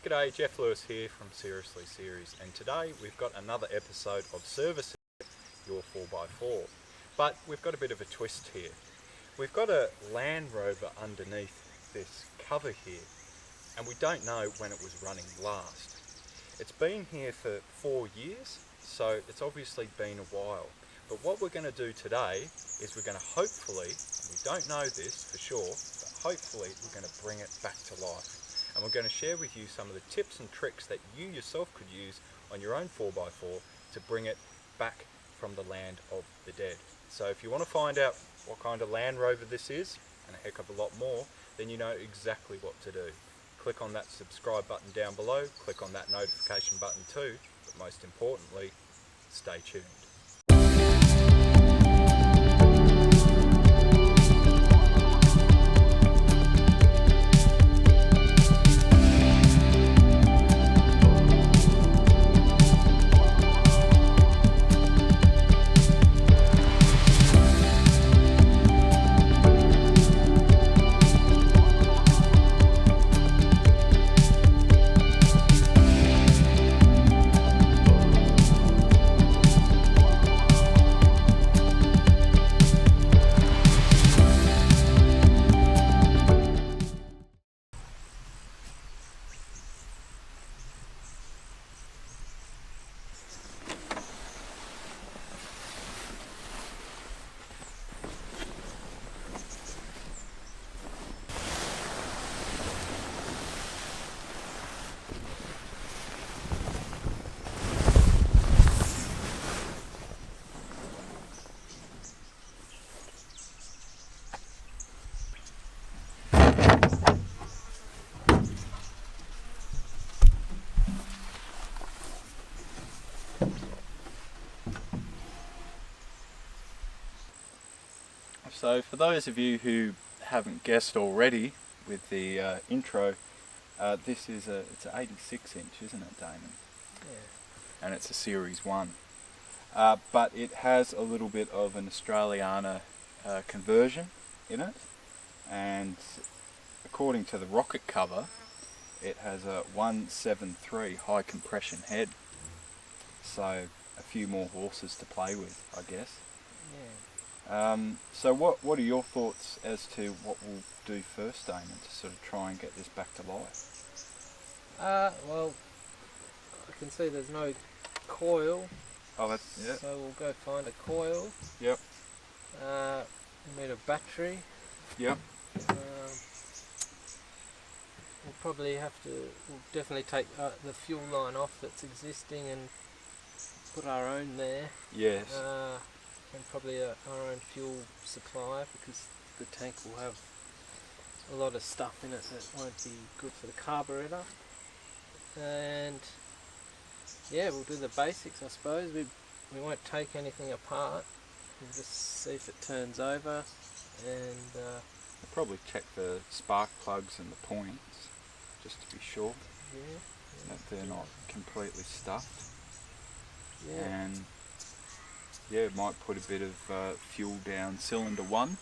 G'day, Jeff Lewis here from Seriously Series, and today we've got another episode of Servicing Your 4x4. But we've got a bit of a twist here. We've got a Land Rover underneath this cover here, and we don't know when it was running last. It's been here for 4 years, so it's obviously been a while. But what we're going to do today is we're going to hopefully, we don't know this for sure, but hopefully we're going to bring it back to life. And we're going to share with you some of the tips and tricks that you yourself could use on your own 4x4 to bring it back from the land of the dead. So if you want to find out what kind of Land Rover this is, and a heck of a lot more, then you know exactly what to do. Click on that subscribe button down below, click on that notification button too, but most importantly, stay tuned. So for those of you who haven't guessed already with the intro, this is it's an 86 inch, isn't it, Damon? Yeah. And it's a Series 1. But it has a little bit of an Australiana conversion in it, and according to the rocket cover, it has a 173 high compression head. So a few more horses to play with, I guess. Yeah. So what are your thoughts as to what we'll do first, Damon, to sort of try and get this back to life? Well, I can see there's no coil. Oh, that's, yeah. So we'll go find a coil. Yep. We need a battery. Yep. We'll probably have to, we'll definitely take the fuel line off that's existing and put our own there. Yes. And probably our own fuel supply, because the tank will have a lot of stuff in it that won't be good for the carburetor. And yeah, we'll do the basics, I suppose. We won't take anything apart. We'll just see if it turns over, and I'll probably check the spark plugs and the points just to be sure that they're not completely stuffed. Yeah. And yeah, might put a bit of fuel down cylinder 1,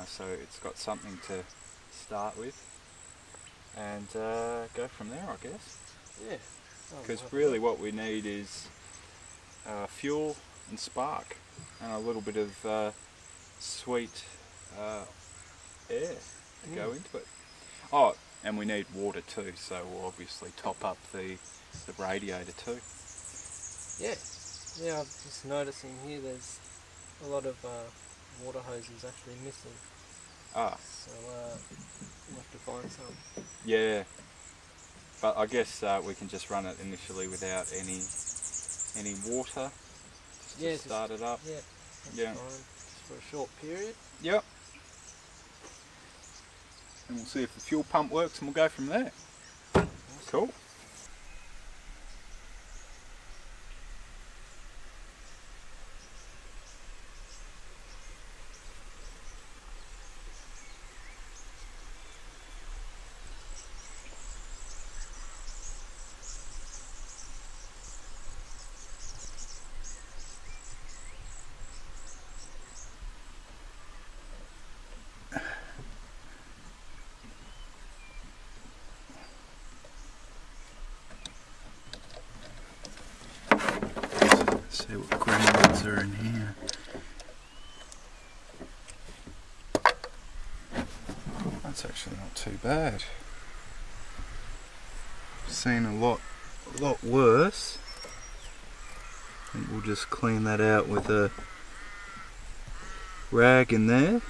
so it's got something to start with, and go from there, I guess. Yeah. Because really what we need is fuel and spark, and a little bit of sweet air to go into it. Oh, and we need water too, so we'll obviously top up the radiator too. Yeah. Yeah, I'm just noticing here there's a lot of water hoses actually missing. Ah. So we'll have to find some. Yeah. But I guess we can just run it initially without any water, just to start it up. Yeah. That's fine. Just for a short period. Yep. And we'll see if the fuel pump works, and we'll go from there. Awesome. Cool. see what gremlins are in here. That's actually not too bad. Seen a lot worse. I think we'll just clean that out with a rag in there.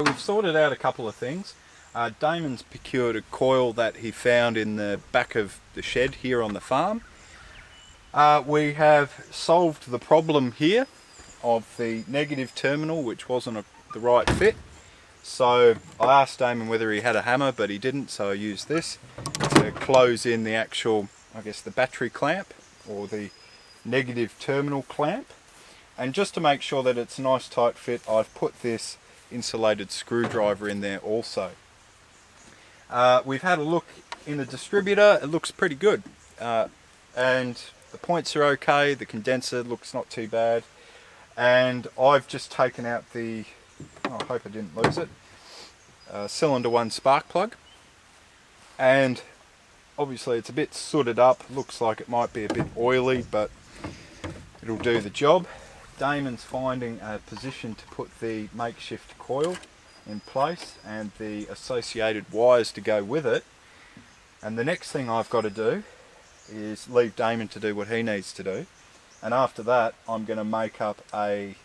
We've sorted out a couple of things. Damon's procured a coil that he found in the back of the shed here on the farm. We have solved the problem here of the negative terminal, which wasn't the right fit. So I asked Damon whether he had a hammer, but he didn't, so I used this to close in the actual, I guess, the battery clamp or the negative terminal clamp. And just to make sure that it's a nice tight fit, I've put this insulated screwdriver in there also. We've had a look in the distributor. It looks pretty good, and the points are okay. The condenser looks not too bad, and I've just taken out the, I hope I didn't lose it, cylinder 1 spark plug, and obviously it's a bit sooted up. Looks like it might be a bit oily, but it'll do the job. Damon's finding a position to put the makeshift coil in place and the associated wires to go with it. And the next thing I've got to do is leave Damon to do what he needs to do. And after that, I'm going to make up a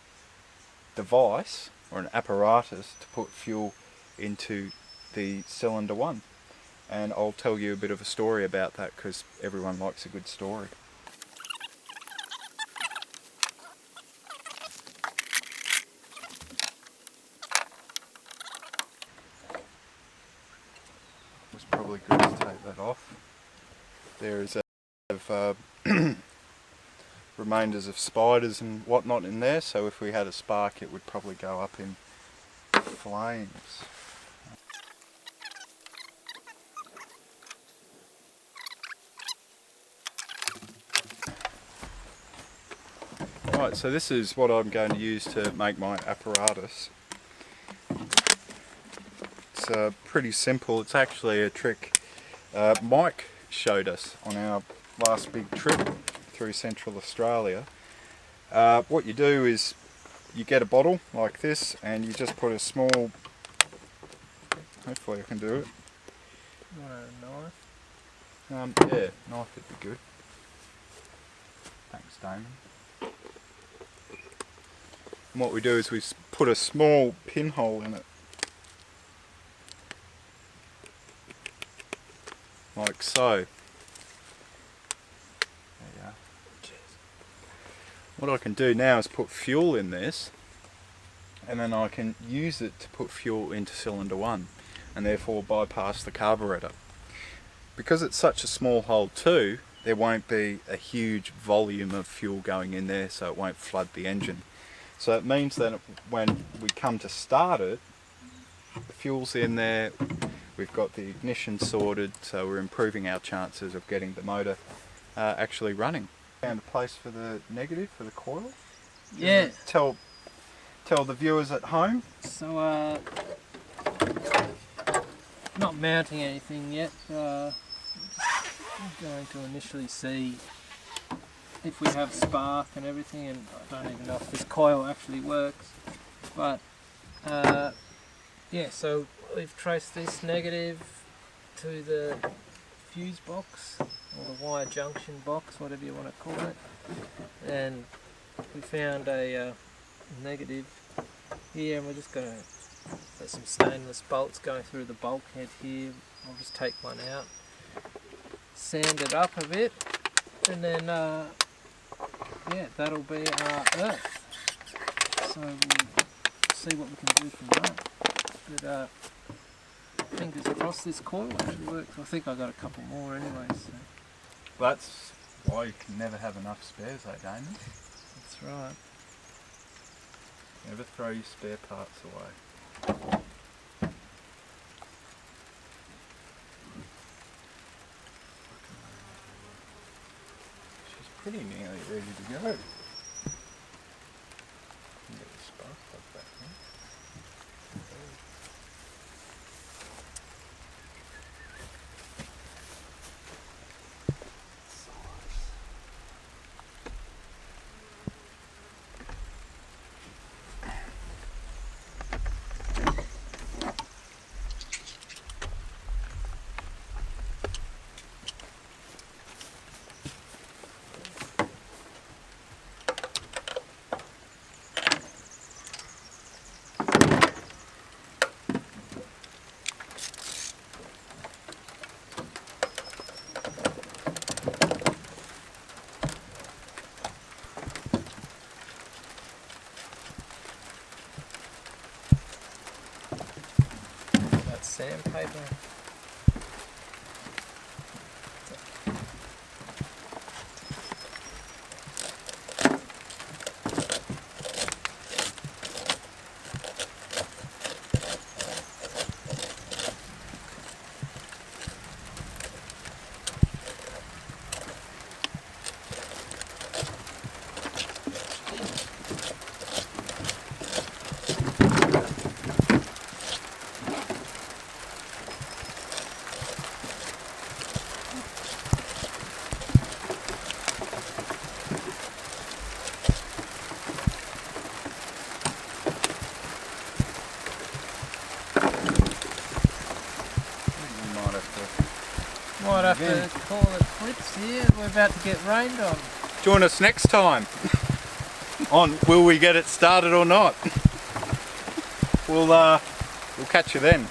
device or an apparatus to put fuel into the cylinder 1. And I'll tell you a bit of a story about that because everyone likes a good story. It's probably good to take that off. There is remainders of spiders and whatnot in there, so if we had a spark it would probably go up in flames. Right, so this is what I'm going to use to make my apparatus. It's pretty simple. It's actually a trick Mike showed us on our last big trip through Central Australia. What you do is you get a bottle like this and you just put a small, hopefully I can do it. You want a knife? Yeah, knife would be good. Thanks, Damon. And what we do is we put a small pinhole in it. Like so. There you are. Cheers. What I can do now is put fuel in this, and then I can use it to put fuel into cylinder 1 and therefore bypass the carburetor. Because it's such a small hole too, there won't be a huge volume of fuel going in there, so it won't flood the engine. So it means that when we come to start it, the fuel's in there. We've got the ignition sorted, so we're improving our chances of getting the motor actually running. Found a place for the negative, for the coil? Yeah. Tell the viewers at home. So, not mounting anything yet. I'm going to initially see if we have spark and everything, and I don't even know if this coil actually works. But, yeah, so we've traced this negative to the fuse box, or the wire junction box, whatever you want to call it, and we found a negative here, and we're just going to let some stainless bolts go through the bulkhead here. I'll just take one out, sand it up a bit, and then yeah, that'll be our earth. So we'll see what we can do from that. But fingers crossed this coil actually works. I think I got a couple more anyway. So. That's why you can never have enough spares, eh, Damon? That's right. Never throw your spare parts away. She's pretty nearly ready to go. Get the spark plug back in. Sandpaper. Might have to call it quits here. We're about to get rained on. Join us next time on Will We Get It Started or Not. We'll catch you then.